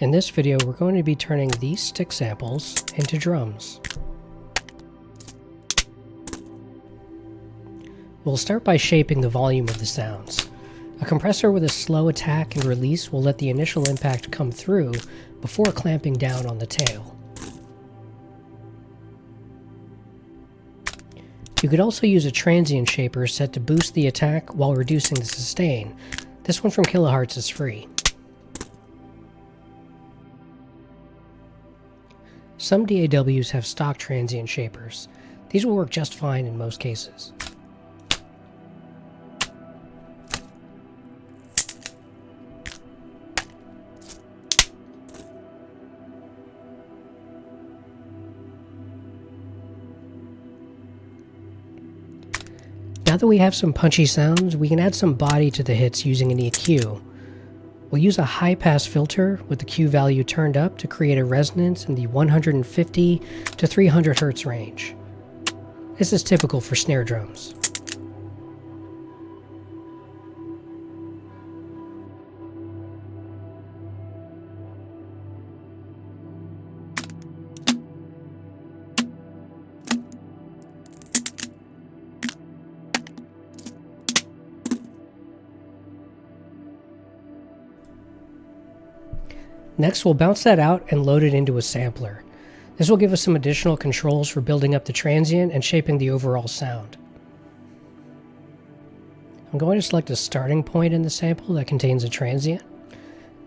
In this video, we're going to be turning these stick samples into drums. We'll start by shaping the volume of the sounds. A compressor with a slow attack and release will let the initial impact come through before clamping down on the tail. You could also use a transient shaper set to boost the attack while reducing the sustain. This one from Kilohertz is free. Some DAWs have stock transient shapers. These will work just fine in most cases. Now that we have some punchy sounds, we can add some body to the hits using an EQ. We'll use a high-pass filter with the Q value turned up to create a resonance in the 150 to 300 Hz range. This is typical for snare drums. Next, we'll bounce that out and load it into a sampler. This will give us some additional controls for building up the transient and shaping the overall sound. I'm going to select a starting point in the sample that contains a transient.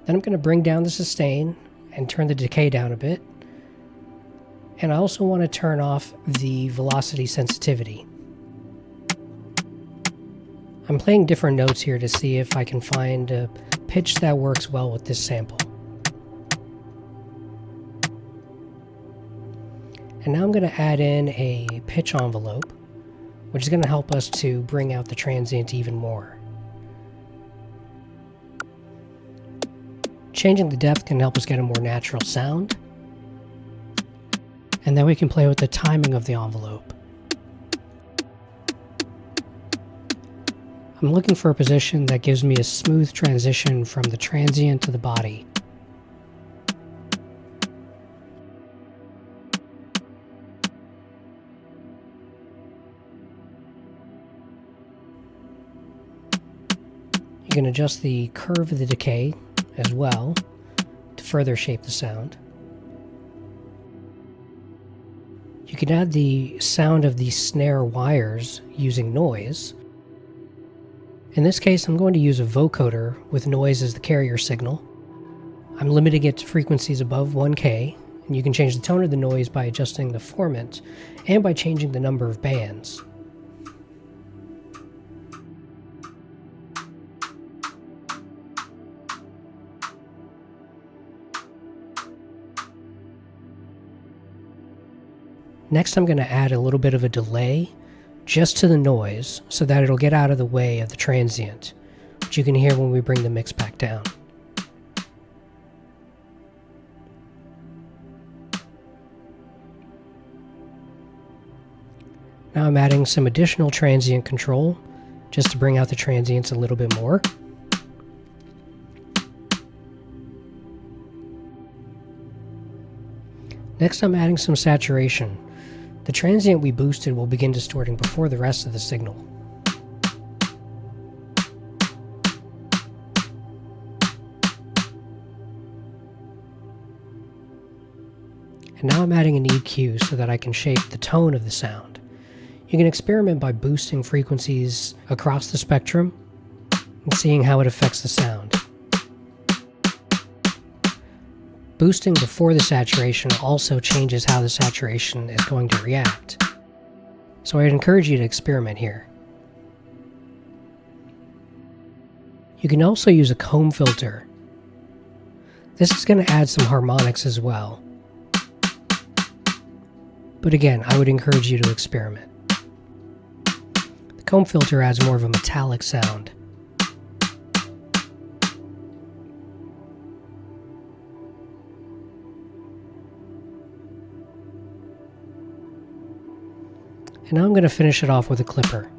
Then I'm going to bring down the sustain and turn the decay down a bit. And I also want to turn off the velocity sensitivity. I'm playing different notes here to see if I can find a pitch that works well with this sample. And now I'm going to add in a pitch envelope, which is going to help us to bring out the transient even more. Changing the depth can help us get a more natural sound. And then we can play with the timing of the envelope. I'm looking for a position that gives me a smooth transition from the transient to the body. You can adjust the curve of the decay as well to further shape the sound. You can add the sound of the snare wires using noise. In this case, I'm going to use a vocoder with noise as the carrier signal. I'm limiting it to frequencies above 1K, and you can change the tone of the noise by adjusting the formant and by changing the number of bands. Next, I'm going to add a little bit of a delay just to the noise so that it'll get out of the way of the transient, which you can hear when we bring the mix back down. Now I'm adding some additional transient control just to bring out the transients a little bit more. Next, I'm adding some saturation. The transient we boosted will begin distorting before the rest of the signal. And now I'm adding an EQ so that I can shape the tone of the sound. You can experiment by boosting frequencies across the spectrum and seeing how it affects the sound. Boosting before the saturation also changes how the saturation is going to react. So I'd encourage you to experiment here. You can also use a comb filter. This is going to add some harmonics as well. But again, I would encourage you to experiment. The comb filter adds more of a metallic sound. And now I'm going to finish it off with a clipper.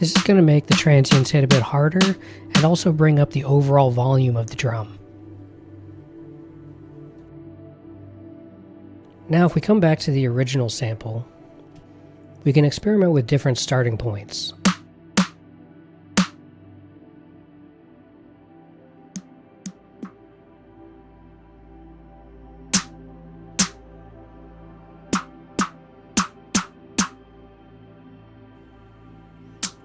This is going to make the transients hit a bit harder and also bring up the overall volume of the drum. Now if we come back to the original sample, we can experiment with different starting points.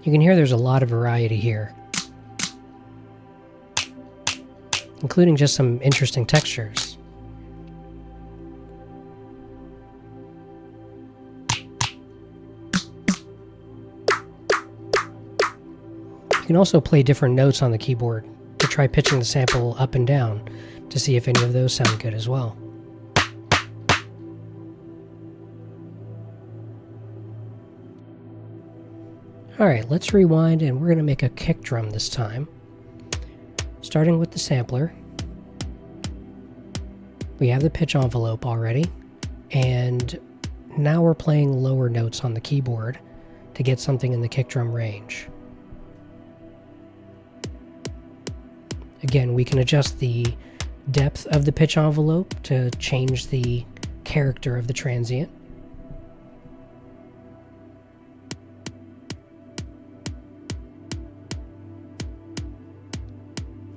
You can hear there's a lot of variety here, including just some interesting textures. You can also play different notes on the keyboard to try pitching the sample up and down to see if any of those sound good as well. Alright, let's rewind and we're going to make a kick drum this time. Starting with the sampler. We have the pitch envelope already, and now we're playing lower notes on the keyboard to get something in the kick drum range. Again, we can adjust the depth of the pitch envelope to change the character of the transient.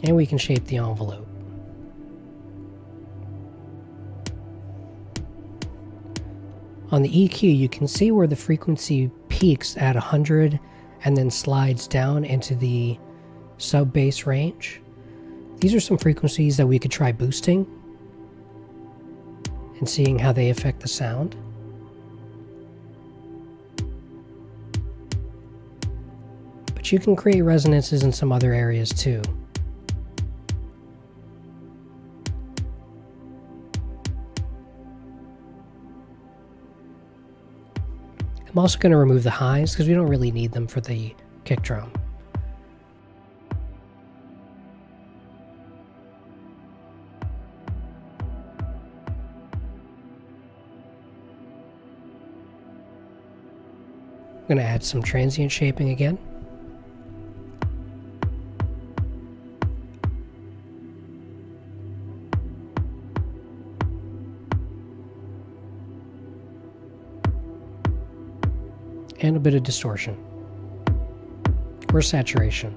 And we can shape the envelope. On the EQ, you can see where the frequency peaks at 100 and then slides down into the sub-bass range. These are some frequencies that we could try boosting and seeing how they affect the sound. But you can create resonances in some other areas too. I'm also going to remove the highs because we don't really need them for the kick drum. I'm going to add some transient shaping again. And a bit of distortion or saturation.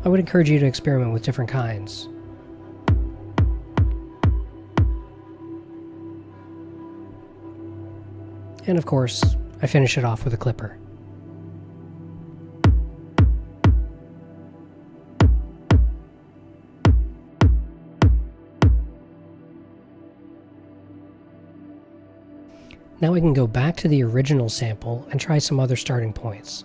I would encourage you to experiment with different kinds. And of course, I finish it off with a clipper. Now we can go back to the original sample and try some other starting points.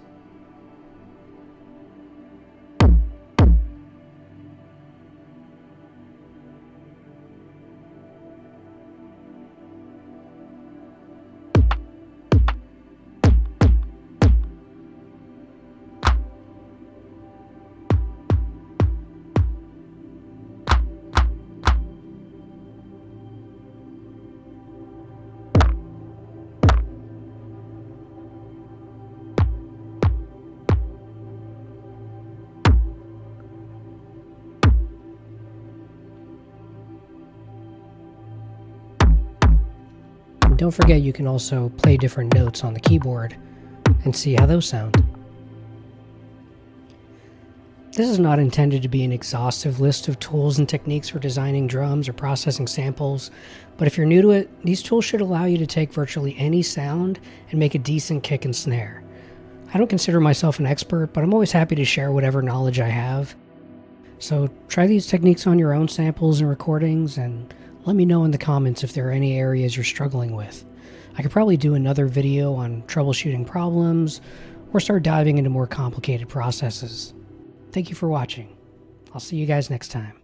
Don't forget you can also play different notes on the keyboard and see how those sound. This is not intended to be an exhaustive list of tools and techniques for designing drums or processing samples, but if you're new to it, these tools should allow you to take virtually any sound and make a decent kick and snare. I don't consider myself an expert, but I'm always happy to share whatever knowledge I have. So try these techniques on your own samples and recordings, and let me know in the comments if there are any areas you're struggling with. I could probably do another video on troubleshooting problems or start diving into more complicated processes. Thank you for watching. I'll see you guys next time.